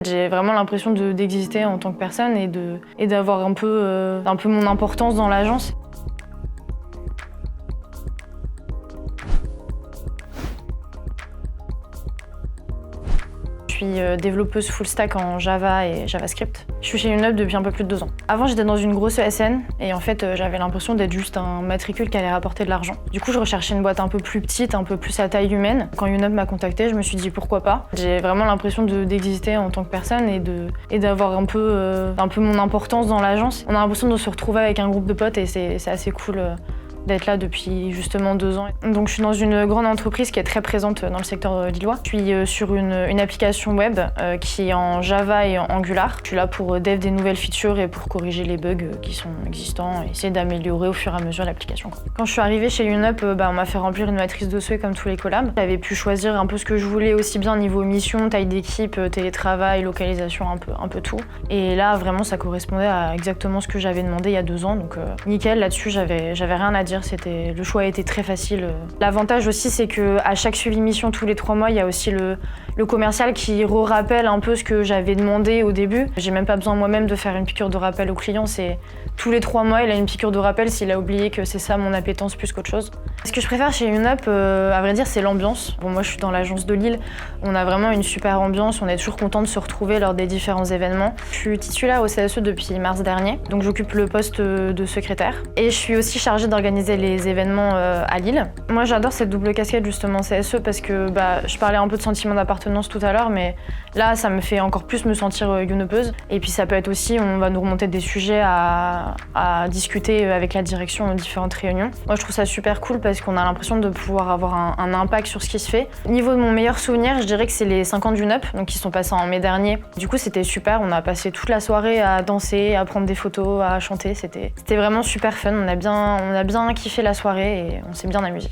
J'ai vraiment l'impression d'exister en tant que personne et d'avoir un peu mon importance dans l'agence. Je suis développeuse full stack en Java et JavaScript. Je suis chez Younup depuis un peu plus de 2 ans. Avant, j'étais dans une grosse ESN et en fait, j'avais l'impression d'être juste un matricule qui allait rapporter de l'argent. Du coup, je recherchais une boîte un peu plus petite, un peu plus à taille humaine. Quand Younup m'a contactée, je me suis dit pourquoi pas. J'ai vraiment l'impression d'exister en tant que personne et d'avoir un peu mon importance dans l'agence. On a l'impression de se retrouver avec un groupe de potes et c'est assez cool. D'être là depuis justement 2 ans. Donc je suis dans une grande entreprise qui est très présente dans le secteur lillois. Je suis sur une application web qui est en Java et en Angular. Je suis là pour dev des nouvelles features et pour corriger les bugs qui sont existants et essayer d'améliorer au fur et à mesure l'application. Quand je suis arrivée chez Younup, on m'a fait remplir une matrice de souhaits comme tous les collabs. J'avais pu choisir un peu ce que je voulais aussi bien niveau mission, taille d'équipe, télétravail, localisation, un peu tout. Et là vraiment ça correspondait à exactement ce que j'avais demandé il y a 2 ans. Donc nickel, là-dessus j'avais rien à dire. Le choix a été très facile. L'avantage aussi, c'est qu'à chaque suivi mission, tous les 3 mois, il y a aussi le commercial qui rappelle un peu ce que j'avais demandé au début. J'ai même pas besoin moi-même de faire une piqûre de rappel au client. C'est tous les 3 mois, il a une piqûre de rappel s'il a oublié que c'est ça mon appétence plus qu'autre chose. Ce que je préfère chez Younup, à vrai dire, c'est l'ambiance. Bon, moi, je suis dans l'agence de Lille. On a vraiment une super ambiance. On est toujours content de se retrouver lors des différents événements. Je suis titulaire au CSE depuis mars dernier, donc j'occupe le poste de secrétaire. Et je suis aussi chargée d'organiser les événements à Lille. Moi, j'adore cette double casquette justement CSE parce que je parlais un peu de sentiment d'appartenance tout à l'heure, mais là, ça me fait encore plus me sentir younupeuse. Et puis ça peut être aussi, on va nous remonter des sujets à discuter avec la direction aux différentes réunions. Moi, je trouve ça super cool parce qu'on a l'impression de pouvoir avoir un impact sur ce qui se fait. Au niveau de mon meilleur souvenir, je dirais que c'est les 5 ans de Younup, donc qui sont passés en mai dernier. Du coup, c'était super. On a passé toute la soirée à danser, à prendre des photos, à chanter. C'était vraiment super fun. On a bien kiffé la soirée et on s'est bien amusé.